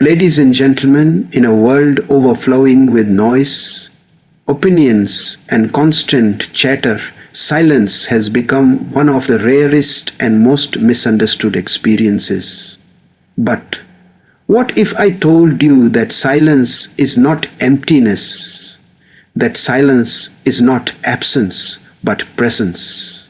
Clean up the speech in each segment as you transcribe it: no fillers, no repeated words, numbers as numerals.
Ladies and gentlemen, in a world overflowing with noise, opinions, and constant chatter, silence has become one of the rarest and most misunderstood experiences. But what if I told you that silence is not emptiness, that silence is not absence, but presence?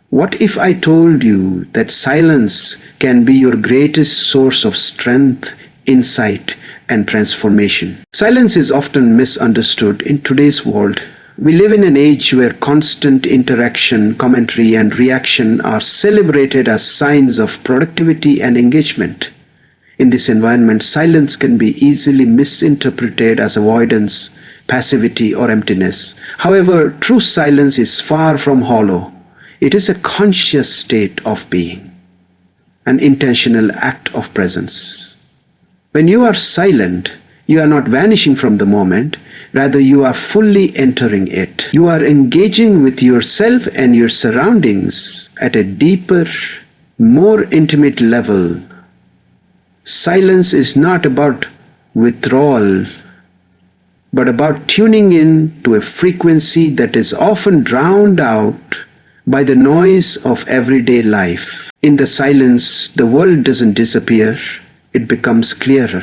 What if I told you that silence can be your greatest source of strength, insight, and transformation? Silence is often misunderstood in today's world. We live in an age where constant interaction, commentary, and reaction are celebrated as signs of productivity and engagement. In this environment, silence can be easily misinterpreted as avoidance, passivity, or emptiness. However, true silence is far from hollow. It is a conscious state of being, an intentional act of presence. When you are silent, you are not vanishing from the moment, rather you are fully entering it. You are engaging with yourself and your surroundings at a deeper, more intimate level. Silence is not about withdrawal, but about tuning in to a frequency that is often drowned out by the noise of everyday life. In the silence, the world doesn't disappear, it becomes clearer.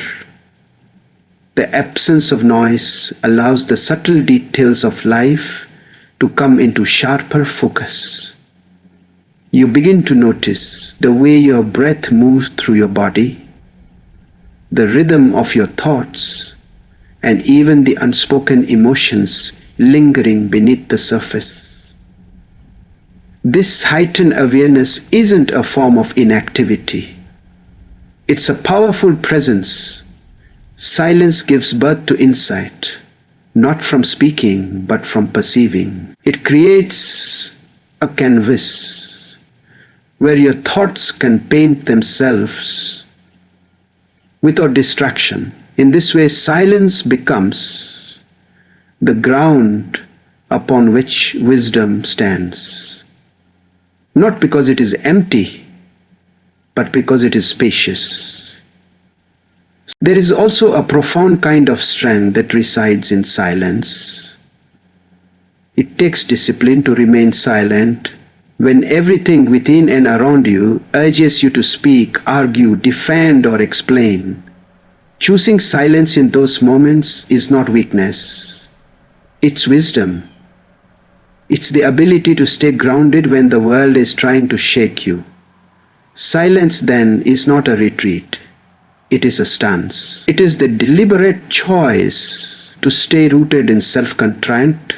The absence of noise allows the subtle details of life to come into sharper focus. You begin to notice the way your breath moves through your body, the rhythm of your thoughts, and even the unspoken emotions lingering beneath the surface. This heightened awareness isn't a form of inactivity. It's a powerful presence. Silence gives birth to insight, not from speaking, but from perceiving. It creates a canvas where your thoughts can paint themselves without distraction. In this way, silence becomes the ground upon which wisdom stands. Not because it is empty, but because it is spacious. There is also a profound kind of strength that resides in silence. It takes discipline to remain silent when everything within and around you urges you to speak, argue, defend, or explain. Choosing silence in those moments is not weakness. It's wisdom. It's the ability to stay grounded when the world is trying to shake you. Silence then is not a retreat. It is a stance. It is the deliberate choice to stay rooted in self-constraint,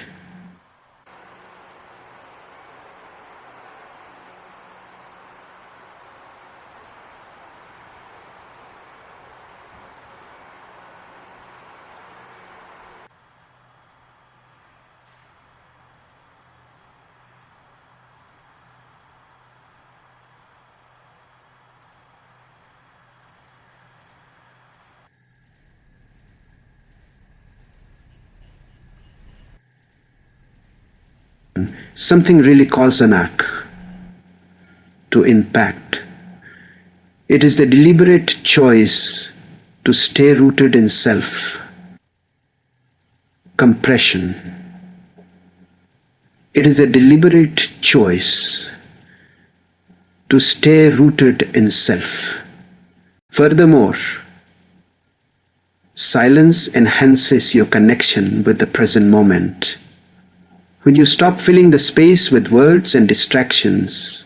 something really calls an arc to impact. It is the deliberate choice to stay rooted in self. Compression. It is a deliberate choice to stay rooted in self. Furthermore, silence enhances your connection with the present moment. When you stop filling the space with words and distractions,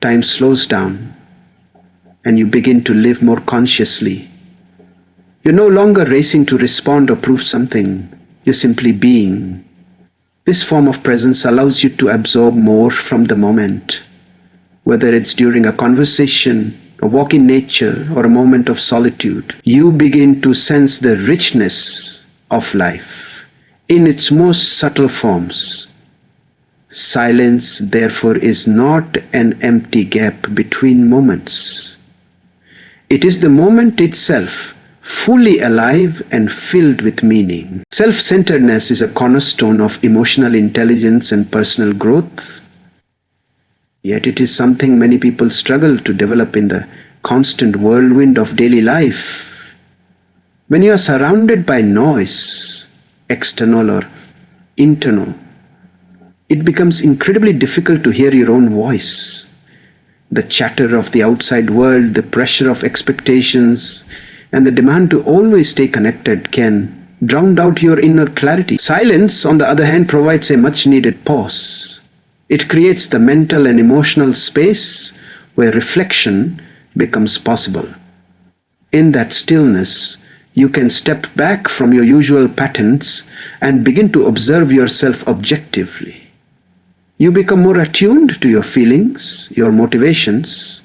time slows down and you begin to live more consciously. You're no longer racing to respond or prove something. You're simply being. This form of presence allows you to absorb more from the moment, whether it's during a conversation, a walk in nature, or a moment of solitude. You begin to sense the richness of life in its most subtle forms. Silence, therefore, is not an empty gap between moments. It is the moment itself, fully alive and filled with meaning. Self-centeredness is a cornerstone of emotional intelligence and personal growth. Yet it is something many people struggle to develop in the constant whirlwind of daily life. When you are surrounded by noise, external or internal, it becomes incredibly difficult to hear your own voice. The chatter of the outside world, the pressure of expectations, and the demand to always stay connected can drown out your inner clarity. Silence, on the other hand, provides a much needed pause. It creates the mental and emotional space where reflection becomes possible. In that stillness, you can step back from your usual patterns and begin to observe yourself objectively. You become more attuned to your feelings, your motivations,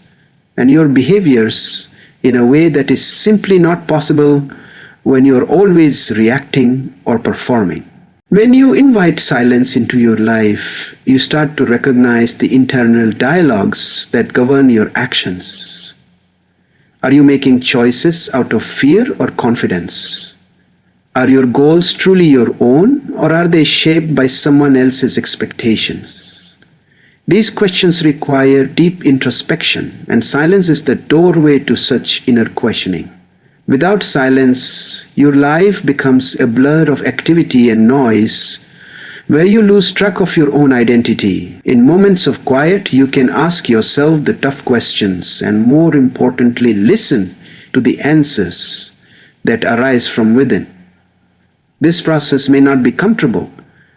and your behaviors in a way that is simply not possible when you're always reacting or performing. When you invite silence into your life, you start to recognize the internal dialogues that govern your actions. Are you making choices out of fear or confidence? Are your goals truly your own, or are they shaped by someone else's expectations? These questions require deep introspection, and silence is the doorway to such inner questioning. Without silence, your life becomes a blur of activity and noise, where you lose track of your own identity. In moments of quiet, you can ask yourself the tough questions and, more importantly, listen to the answers that arise from within. This process may not be comfortable,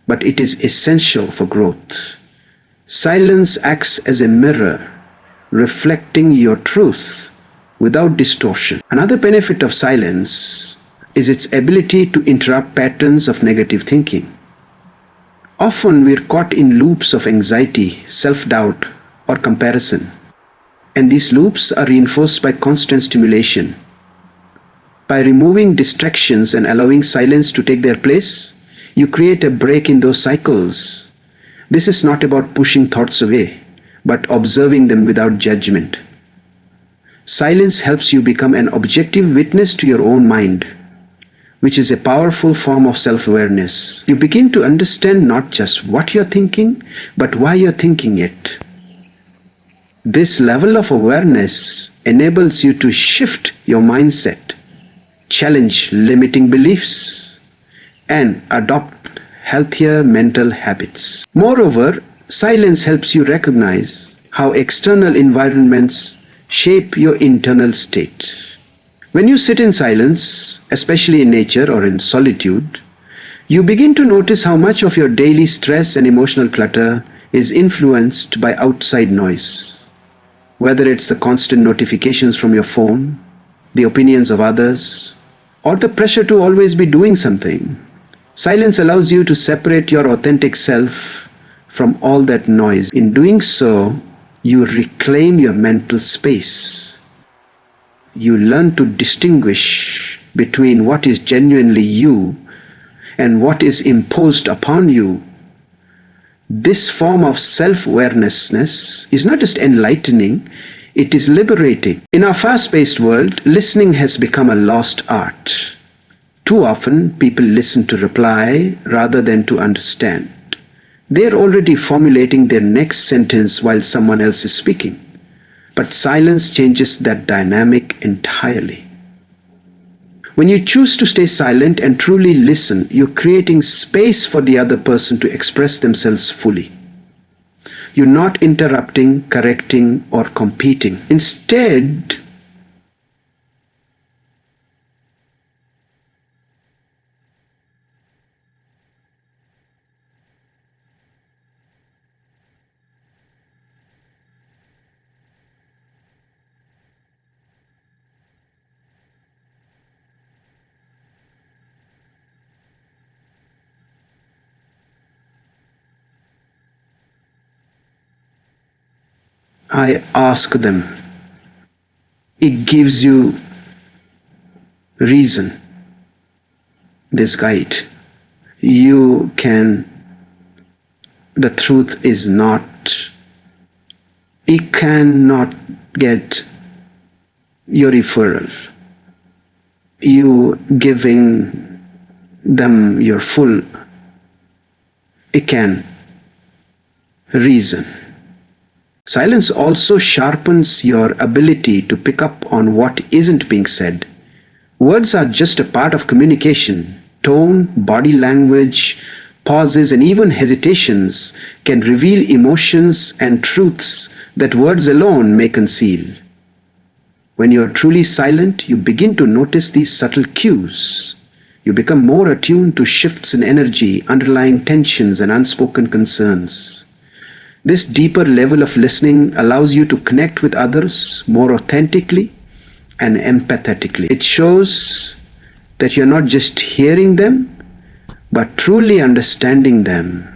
but it is essential for growth. Silence acts as a mirror, reflecting your truth without distortion. Another benefit of silence is its ability to interrupt patterns of negative thinking. Often we're caught in loops of anxiety, self-doubt, or comparison, and these loops are reinforced by constant stimulation. By removing distractions and allowing silence to take their place, you create a break in those cycles. This is not about pushing thoughts away, but observing them without judgment. Silence helps you become an objective witness to your own mind, which is a powerful form of self-awareness. You begin to understand not just what you're thinking, but why you're thinking it. This level of awareness enables you to shift your mindset, challenge limiting beliefs, and adopt healthier mental habits. Moreover, silence helps you recognize how external environments shape your internal state. When you sit in silence, especially in nature or in solitude, you begin to notice how much of your daily stress and emotional clutter is influenced by outside noise. Whether it's the constant notifications from your phone, the opinions of others, or the pressure to always be doing something, silence allows you to separate your authentic self from all that noise. In doing so, you reclaim your mental space. You learn to distinguish between what is genuinely you and what is imposed upon you. This form of self-awareness is not just enlightening, it is liberating. In our fast-paced world, listening has become a lost art. Too often, people listen to reply rather than to understand. They are already formulating their next sentence while someone else is speaking. But silence changes that dynamic entirely. When you choose to stay silent and truly listen, you're creating space for the other person to express themselves fully. You're not interrupting, correcting, or competing. Instead, I ask them. It gives you reason, this guide. You can, the truth is not, it cannot get your referral. You giving them your full, it can reason. Silence also sharpens your ability to pick up on what isn't being said, Words are just a part of communication. Tone, body language, pauses, and even hesitations can reveal emotions and truths that words alone may conceal. When you are truly silent, you begin to notice these subtle cues. You become more attuned to shifts in energy, underlying tensions, and unspoken concerns. This deeper level of listening allows you to connect with others more authentically and empathetically. It shows that you're not just hearing them, but truly understanding them.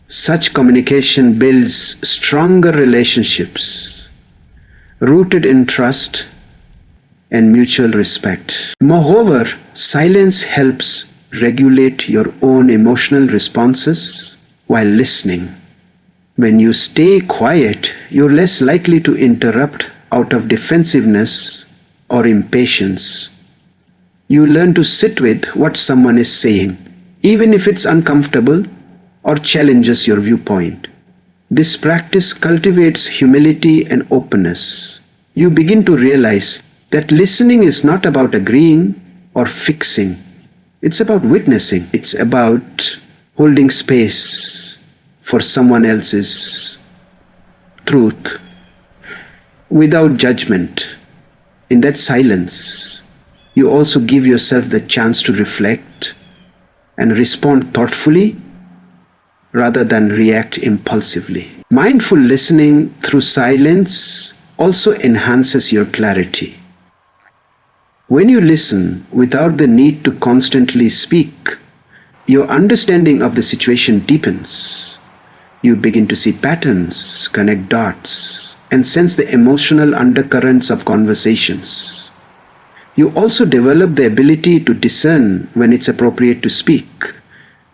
Such communication builds stronger relationships, rooted in trust and mutual respect. Moreover, silence helps regulate your own emotional responses while listening. When you stay quiet, you're less likely to interrupt out of defensiveness or impatience. You learn to sit with what someone is saying, even if it's uncomfortable or challenges your viewpoint. This practice cultivates humility and openness. You begin to realize that listening is not about agreeing or fixing. It's about witnessing. It's about holding space for someone else's truth without judgment. In that silence, you also give yourself the chance to reflect and respond thoughtfully rather than react impulsively. Mindful listening through silence also enhances your clarity. When you listen without the need to constantly speak, your understanding of the situation deepens. You begin to see patterns, connect dots, and sense the emotional undercurrents of conversations. You also develop the ability to discern when it's appropriate to speak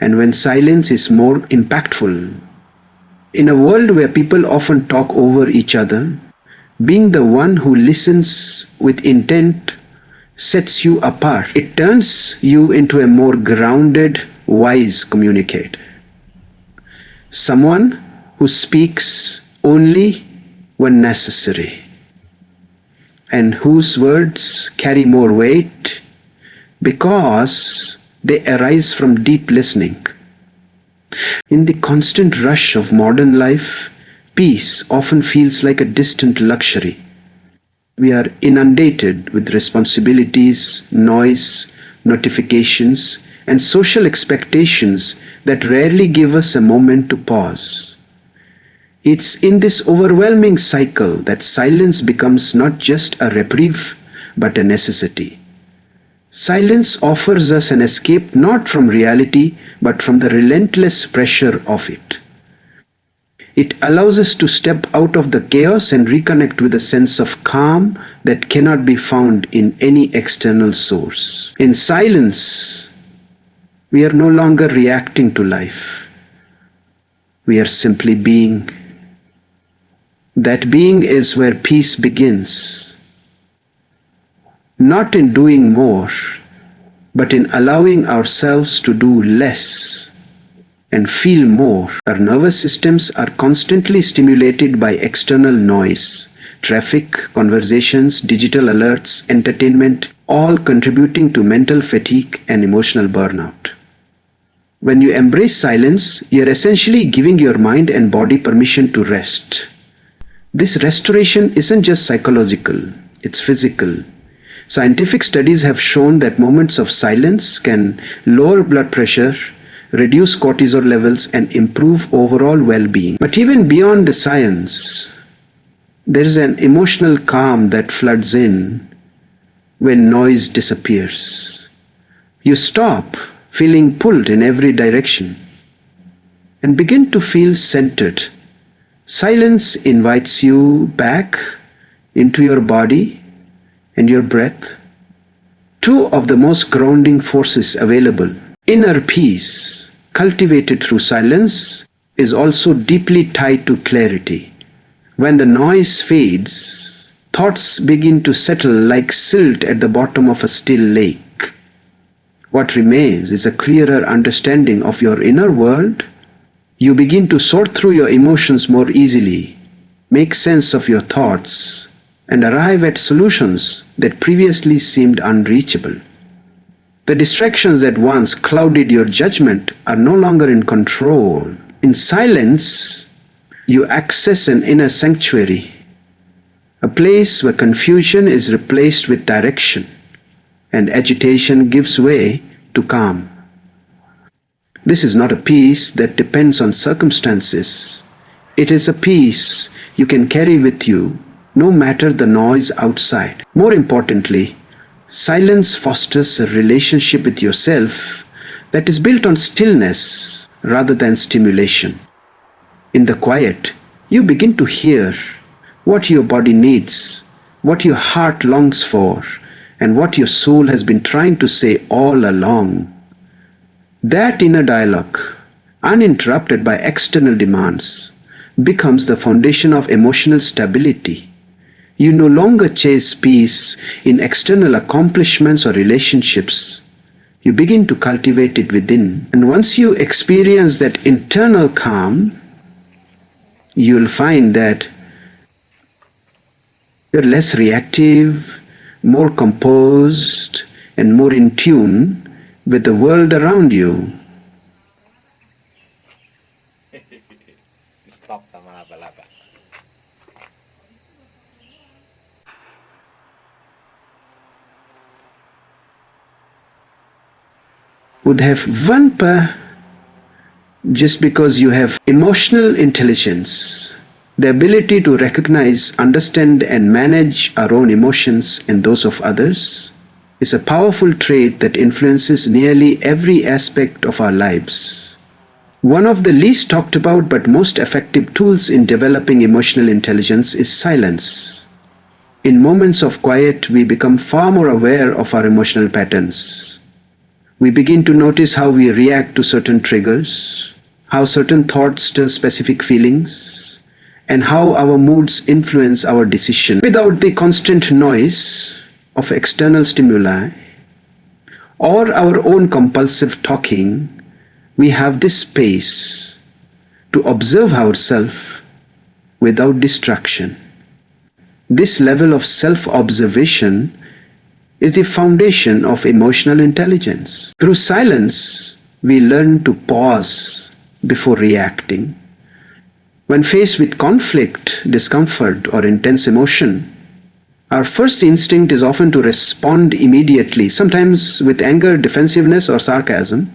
and when silence is more impactful. In a world where people often talk over each other, being the one who listens with intent sets you apart. It turns you into a more grounded, wise communicator. Someone who speaks only when necessary, and whose words carry more weight because they arise from deep listening. In the constant rush of modern life, peace often feels like a distant luxury. We are inundated with responsibilities, noise, notifications, and social expectations that rarely give us a moment to pause. It's in this overwhelming cycle that silence becomes not just a reprieve, but a necessity. Silence offers us an escape not from reality, but from the relentless pressure of it. It allows us to step out of the chaos and reconnect with a sense of calm that cannot be found in any external source. In silence, we are no longer reacting to life. We are simply being. That being is where peace begins. Not in doing more, but in allowing ourselves to do less and feel more. Our nervous systems are constantly stimulated by external noise, traffic, conversations, digital alerts, entertainment, all contributing to mental fatigue and emotional burnout. When you embrace silence, you're essentially giving your mind and body permission to rest. This restoration isn't just psychological, it's physical. Scientific studies have shown that moments of silence can lower blood pressure, reduce cortisol levels, and improve overall well-being. But even beyond the science, there is an emotional calm that floods in when noise disappears. You stop feeling pulled in every direction and begin to feel centered. Silence invites you back into your body and your breath, two of the most grounding forces available. Inner peace, cultivated through silence, is also deeply tied to clarity. When the noise fades, thoughts begin to settle like silt at the bottom of a still lake. What remains is a clearer understanding of your inner world. You begin to sort through your emotions more easily, make sense of your thoughts, and arrive at solutions that previously seemed unreachable. The distractions that once clouded your judgment are no longer in control. In silence, you access an inner sanctuary, a place where confusion is replaced with direction and agitation gives way to calm. This is not a peace that depends on circumstances. It is a peace you can carry with you no matter the noise outside. More importantly, silence fosters a relationship with yourself that is built on stillness rather than stimulation. In the quiet, you begin to hear what your body needs, what your heart longs for, and what your soul has been trying to say all along. That inner dialogue, uninterrupted by external demands, becomes the foundation of emotional stability. You no longer chase peace in external accomplishments or relationships. You begin to cultivate it within. And once you experience that internal calm, you'll find that you're less reactive, more composed, and more in tune with the world around you. Stop sama laba-laba. Would have one pair just because you have emotional intelligence, the ability to recognize, understand, and manage our own emotions and those of others, is a powerful trait that influences nearly every aspect of our lives. One of the least talked about but most effective tools in developing emotional intelligence is silence. In moments of quiet, we become far more aware of our emotional patterns. We begin to notice how we react to certain triggers, how certain thoughts stir specific feelings, and how our moods influence our decisions. Without the constant noise of external stimuli or our own compulsive talking, we have this space to observe ourselves without distraction. This level of self-observation is the foundation of emotional intelligence. Through silence, we learn to pause before reacting. When faced with conflict, discomfort, or intense emotion, our first instinct is often to respond immediately, sometimes with anger, defensiveness, or sarcasm.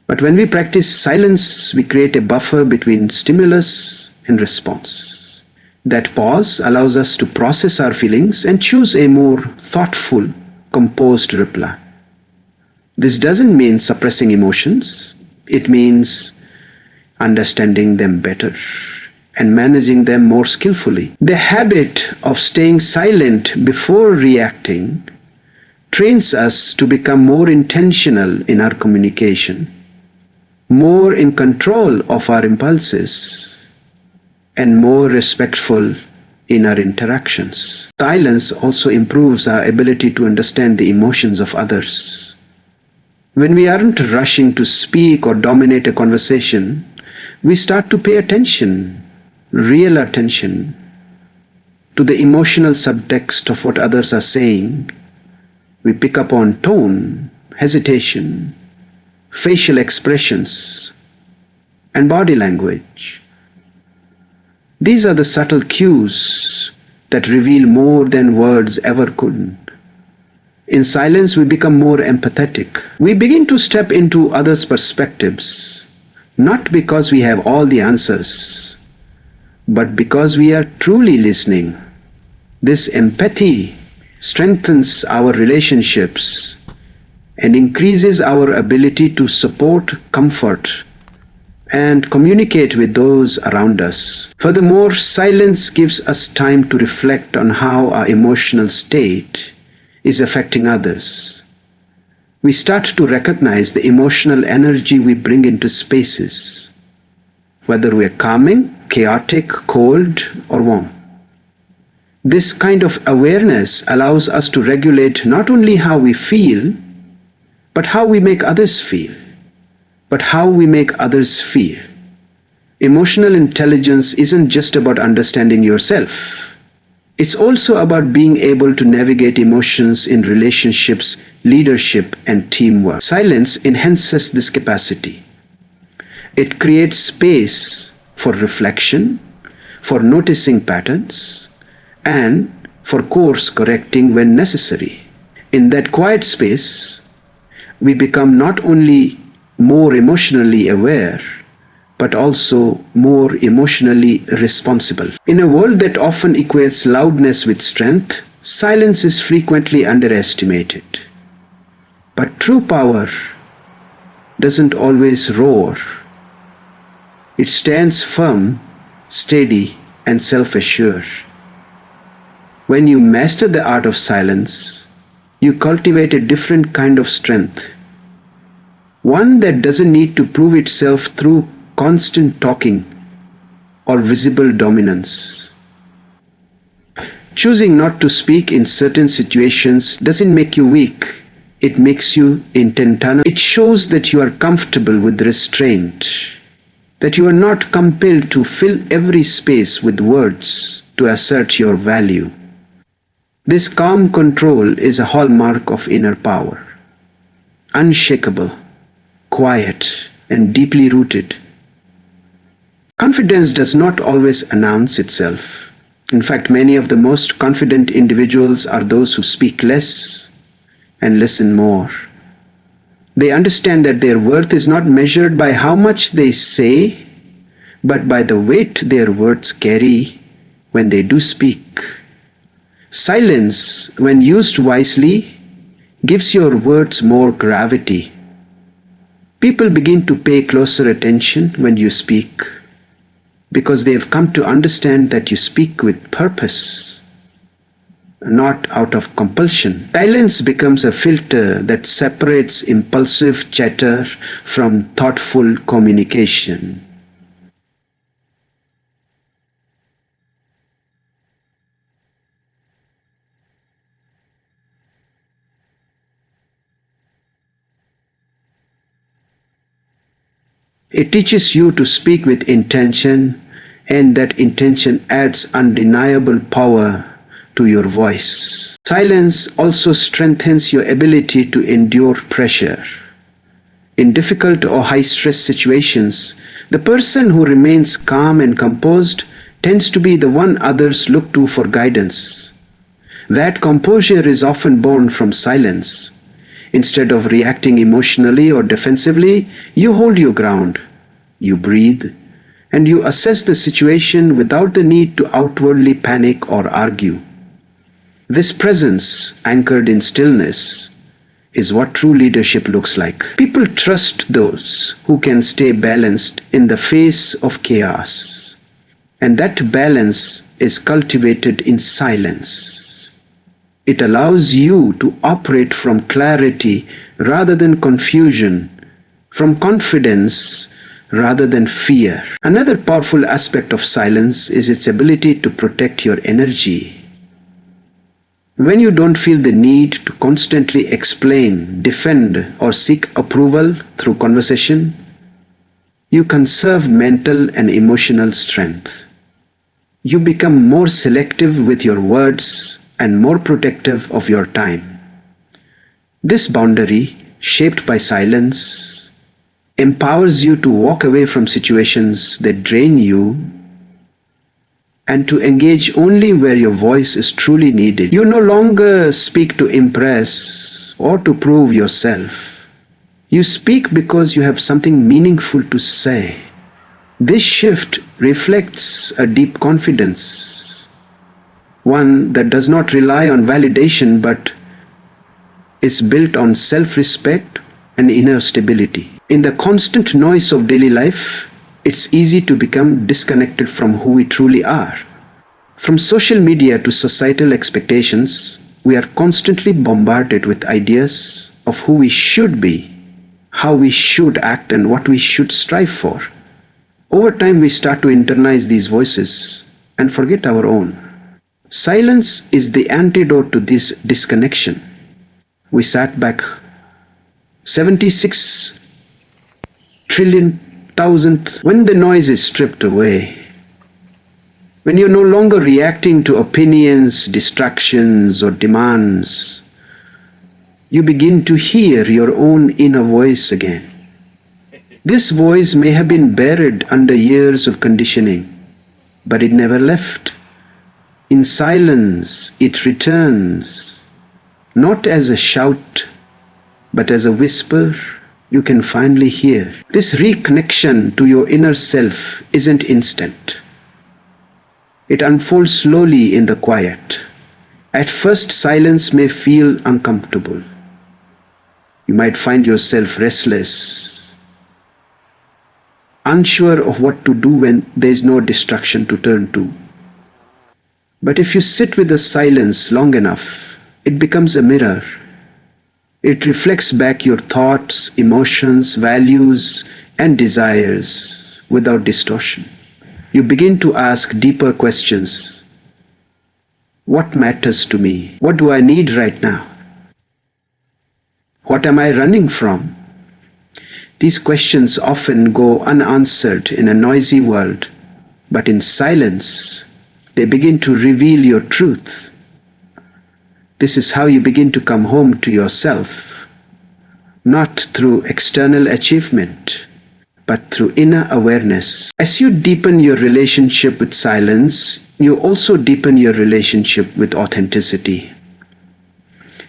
But when we practice silence, we create a buffer between stimulus and response. That pause allows us to process our feelings and choose a more thoughtful, composed reply. This doesn't mean suppressing emotions. It means understanding them better and managing them more skillfully. The habit of staying silent before reacting trains us to become more intentional in our communication, more in control of our impulses, and more respectful in our interactions. Silence also improves our ability to understand the emotions of others. When we aren't rushing to speak or dominate a conversation, we start to pay attention, real attention, to the emotional subtext of what others are saying. We pick up on tone, hesitation, facial expressions, and body language. These are the subtle cues that reveal more than words ever could. In silence, we become more empathetic. We begin to step into others' perspectives, not because we have all the answers, but because we are truly listening. This empathy strengthens our relationships and increases our ability to support, comfort, and communicate with those around us. Furthermore, silence gives us time to reflect on how our emotional state is affecting others. We start to recognize the emotional energy we bring into spaces, whether we're calming, chaotic, cold, or warm. This kind of awareness allows us to regulate not only how we feel, but how we make others feel. Emotional intelligence isn't just about understanding yourself. It's also about being able to navigate emotions in relationships, leadership, and teamwork. Silence enhances this capacity. It creates space for reflection, for noticing patterns, and for course correcting when necessary. In that quiet space, we become not only more emotionally aware, but also more emotionally responsible. In a world that often equates loudness with strength, silence is frequently underestimated. But true power doesn't always roar. It stands firm, steady, and self-assured. When you master the art of silence, you cultivate a different kind of strength. One that doesn't need to prove itself through constant talking or visible dominance. Choosing not to speak in certain situations doesn't make you weak. It makes you intentional. It shows that you are comfortable with restraint, that you are not compelled to fill every space with words to assert your value. This calm control is a hallmark of inner power. Unshakable, quiet, and deeply rooted. Confidence does not always announce itself. In fact, many of the most confident individuals are those who speak less and listen more. They understand that their worth is not measured by how much they say, but by the weight their words carry when they do speak. Silence, when used wisely, gives your words more gravity. People begin to pay closer attention when you speak, because they have come to understand that you speak with purpose, not out of compulsion. Silence becomes a filter that separates impulsive chatter from thoughtful communication. It teaches you to speak with intention, and that intention adds undeniable power to your voice. Silence also strengthens your ability to endure pressure. In difficult or high-stress situations, the person who remains calm and composed tends to be the one others look to for guidance. That composure is often born from silence. Instead of reacting emotionally or defensively, you hold your ground, you breathe, and you assess the situation without the need to outwardly panic or argue. This presence, anchored in stillness, is what true leadership looks like. People trust those who can stay balanced in the face of chaos. And that balance is cultivated in silence. It allows you to operate from clarity rather than confusion, from confidence rather than fear. Another powerful aspect of silence is its ability to protect your energy. When you don't feel the need to constantly explain, defend, or seek approval through conversation, you conserve mental and emotional strength. You become more selective with your words and more protective of your time. This boundary, shaped by silence, empowers you to walk away from situations that drain you and to engage only where your voice is truly needed. You no longer speak to impress or to prove yourself. You speak because you have something meaningful to say. This shift reflects a deep confidence, one that does not rely on validation but is built on self-respect and inner stability. In the constant noise of daily life, it's easy to become disconnected from who we truly are. From social media to societal expectations, we are constantly bombarded with ideas of who we should be, how we should act, and what we should strive for. Over time, we start to internalize these voices and forget our own. Silence is the antidote to this disconnection. We sat back 76 trillion thousandth when the noise is stripped away. When you're no longer reacting to opinions, distractions, or demands, you begin to hear your own inner voice again. This voice may have been buried under years of conditioning, but it never left. In silence, it returns, not as a shout, but as a whisper you can finally hear. This reconnection to your inner self isn't instant. It unfolds slowly in the quiet. At first, silence may feel uncomfortable. You might find yourself restless, unsure of what to do when there is no distraction to turn to. But if you sit with the silence long enough, it becomes a mirror. It reflects back your thoughts, emotions, values, and desires without distortion. You begin to ask deeper questions. What matters to me? What do I need right now? What am I running from? These questions often go unanswered in a noisy world, but in silence, they begin to reveal your truth. This is how you begin to come home to yourself, not through external achievement, but through inner awareness. As you deepen your relationship with silence, you also deepen your relationship with authenticity.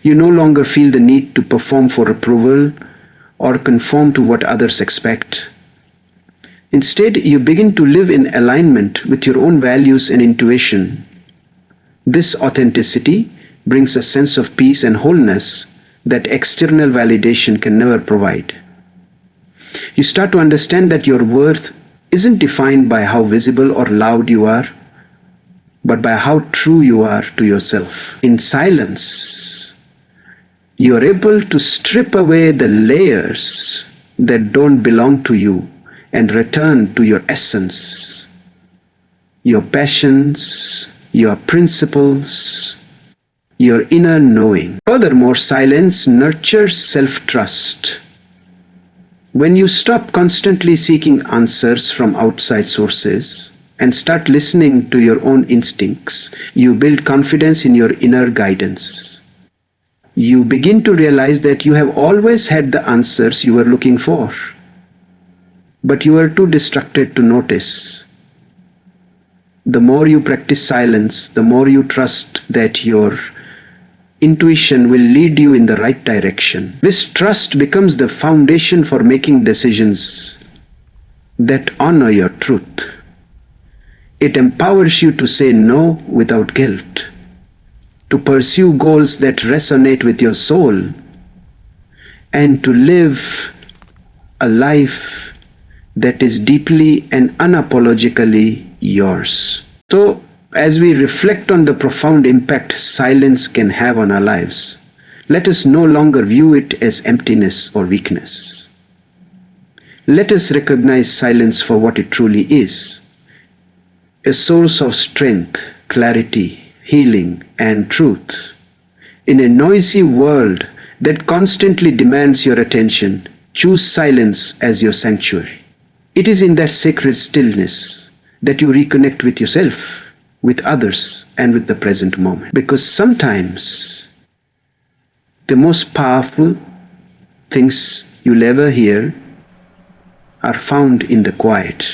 You no longer feel the need to perform for approval or conform to what others expect. Instead, you begin to live in alignment with your own values and intuition. This authenticity brings a sense of peace and wholeness that external validation can never provide. You start to understand that your worth isn't defined by how visible or loud you are, but by how true you are to yourself. In silence, you are able to strip away the layers that don't belong to you and return to your essence, your passions, your principles, your inner knowing. Furthermore, silence nurtures self-trust. When you stop constantly seeking answers from outside sources and start listening to your own instincts, you build confidence in your inner guidance. You begin to realize that you have always had the answers you were looking for, but you are too distracted to notice. The more you practice silence, the more you trust that your intuition will lead you in the right direction. This trust becomes the foundation for making decisions that honor your truth. It empowers you to say no without guilt, to pursue goals that resonate with your soul, and to live a life that is deeply and unapologetically yours. So, as we reflect on the profound impact silence can have on our lives, let us no longer view it as emptiness or weakness. Let us recognize silence for what it truly is: a source of strength, clarity, healing, and truth. In a noisy world that constantly demands your attention, choose silence as your sanctuary. It is in that sacred stillness that you reconnect with yourself, with others, and with the present moment. Because sometimes the most powerful things you'll ever hear are found in the quiet.